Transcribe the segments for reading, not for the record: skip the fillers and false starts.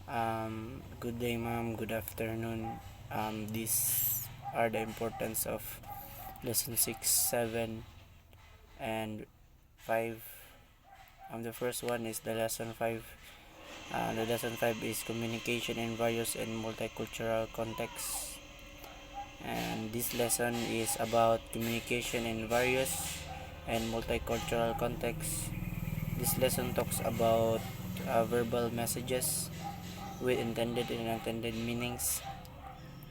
Good day, ma'am. Good afternoon. These are the importance of lesson 6, 7, and 5. The first one is the lesson 5. The lesson 5 is communication in various and multicultural contexts. And this lesson is about communication in various and multicultural contexts. This lesson talks about verbal messages with intended and unintended meanings,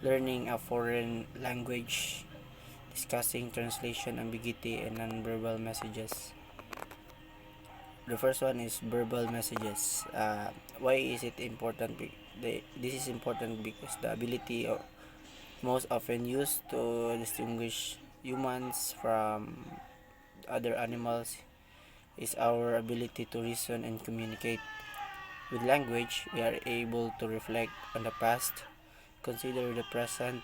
learning a foreign language, discussing translation ambiguity and nonverbal messages. The first one is verbal messages. Why is it important? This is important because the ability most often used to distinguish humans from other animals is our ability to reason and communicate. With language, we are able to reflect on the past, consider the present,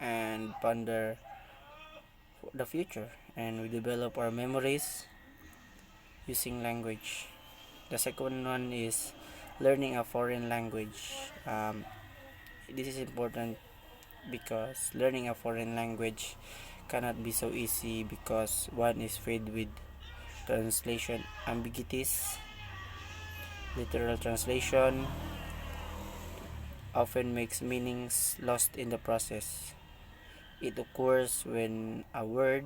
and ponder the future. And we develop our memories using language. The second one is learning a foreign language. This is important because learning a foreign language cannot be so easy because one is filled with translation ambiguities. Literal translation often makes meanings lost in the process. It occurs when a word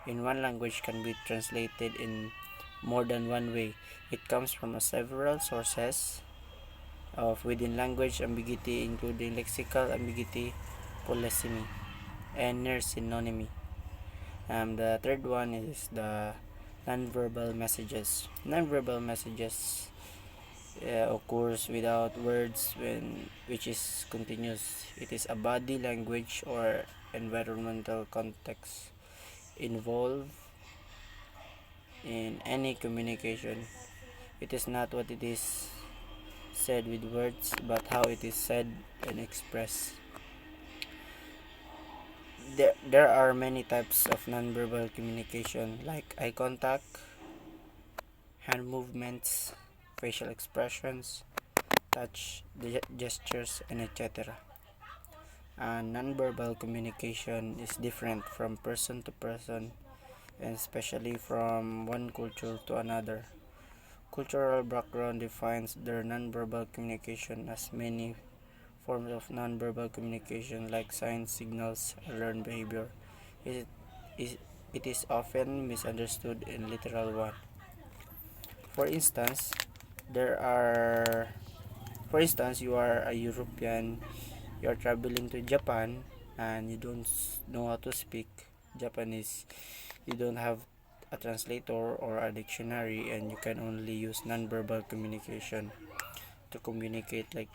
in one language can be translated in more than one way. It comes from several sources of within language ambiguity, including lexical ambiguity, polysemy, and near synonymy. The third one is the nonverbal messages. Nonverbal messages occurs without words which is continuous. It is a body language or environmental context involved in any communication. It is not what it is said with words, but how it is said and expressed. There are many types of nonverbal communication like eye contact, hand movements, facial expressions, touch, gestures, and etc. Nonverbal communication is different from person to person and especially from one culture to another. Cultural background defines their nonverbal communication as many forms of nonverbal communication like signs, signals, and learned behavior. It is, it is often misunderstood in literal one. For instance, there are for instance, you are a European, you are traveling to Japan and you don't know how to speak Japanese. You don't have a translator or a dictionary and you can only use nonverbal communication to communicate like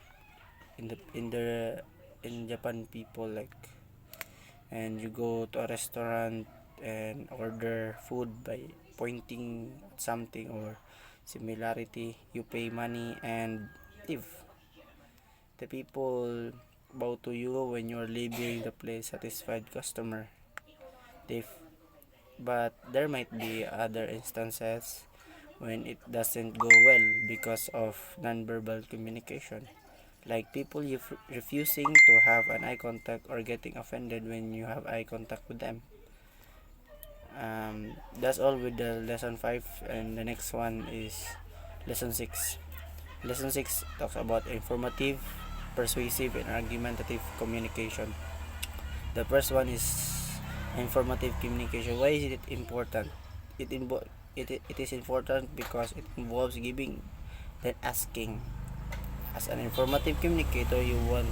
in Japan people like, and you go to a restaurant and order food by pointing at something or similarity, you pay money and leave. The people bow to you when you are leaving the place, satisfied customer. They but there might be other instances when it doesn't go well because of nonverbal communication, like people refusing to have an eye contact or getting offended when you have eye contact with them. That's all with the lesson 5, and the next one is lesson 6. Lesson 6 talks about informative, persuasive, and argumentative communication. The first one is informative communication. Why is it important? It is important because it involves giving then asking. As an informative communicator, you want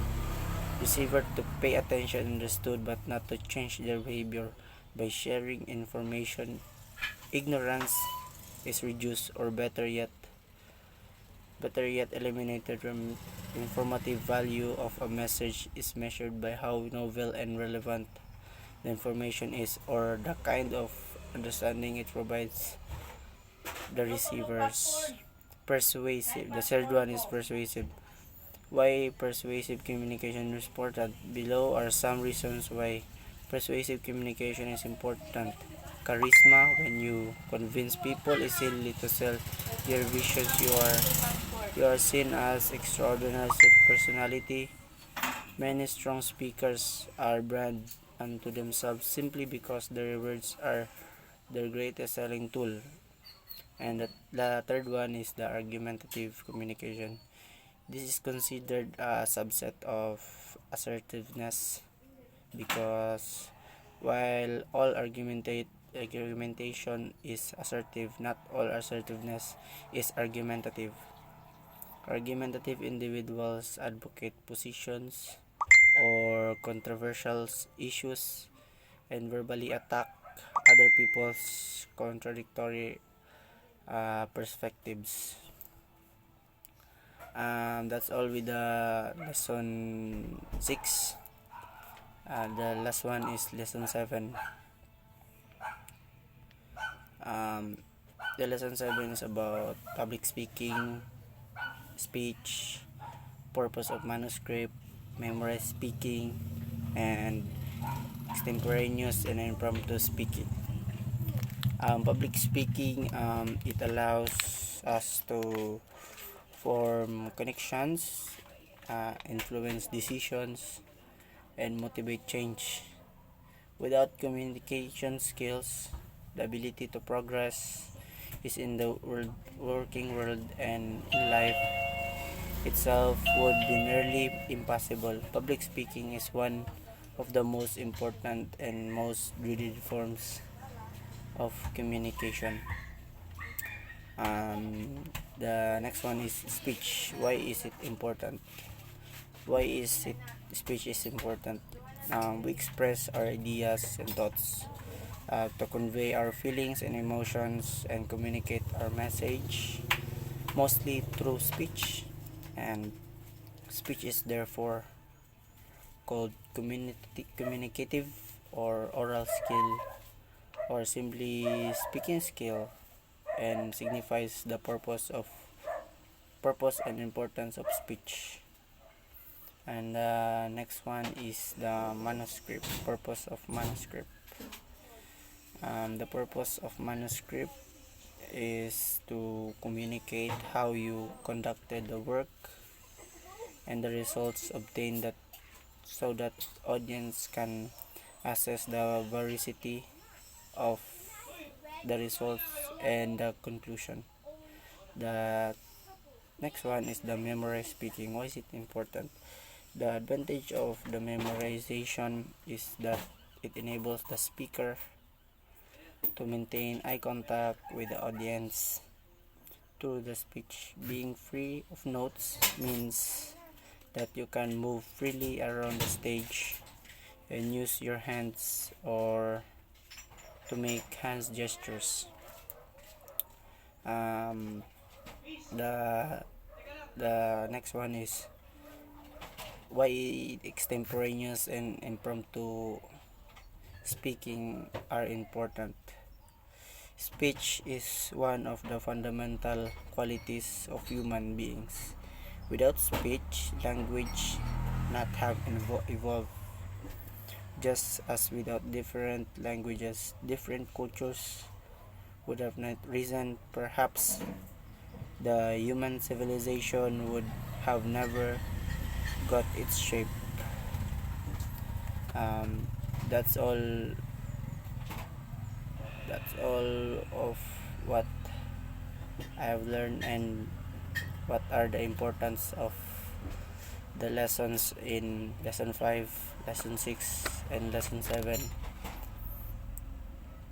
receiver to pay attention and understood but not to change their behavior by sharing information. Ignorance is reduced or better yet eliminated from informative value of a message is measured by how novel and relevant the information is or the kind of understanding it provides the receivers. Persuasive. The third one is persuasive. Why persuasive communication is important? Below are some reasons why persuasive communication is important. Charisma, when you convince people easily to sell your visions, you are You are seen as extraordinary personality. Many strong speakers are brand unto themselves simply because their words are their greatest selling tool. And the third one is the argumentative communication. This is considered a subset of assertiveness because while all argumentation is assertive, not all assertiveness is argumentative. Argumentative individuals advocate positions or controversial issues and verbally attack other people's contradictory perspectives. That's all with the lesson 6. The last one is lesson 7. Um, the lesson 7 is about public speaking, speech, purpose of manuscript, memorized speaking, and extemporaneous and impromptu speaking. Public speaking, it allows us to form connections, influence decisions, and motivate change. Without communication skills, the ability to progress is in the working world and in life itself would be nearly impossible. Public speaking is one of the most important and most dreaded forms of communication. The next one is speech. Why is it important? Why is it speech is important? We express our ideas and thoughts to convey our feelings and emotions and communicate our message mostly through speech, and speech is therefore called communicative or oral skill or simply speaking skill, and signifies the purpose and importance of speech. And the next one is the manuscript. Purpose of manuscript. The purpose of manuscript is to communicate how you conducted the work and the results obtained, that so that audience can assess the veracity of the results and the conclusion. The next one is the memorized speaking. Why is it important? The advantage of the memorization is that it enables the speaker to maintain eye contact with the audience through the speech. Being free of notes means that you can move freely around the stage and use your hands or to make hands gestures. Um, the the next one is why extemporaneous and impromptu speaking are important. Speech is one of the fundamental qualities of human beings. Without speech, language not have evolved. Just as without different languages, different cultures would have not risen, perhaps the human civilization would have never got its shape. Um, that's all. That's all of what I have learned and what are the importance of the lessons in lesson 5, lesson 6, and lesson 7.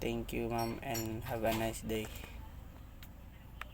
Thank you, ma'am, and have a nice day.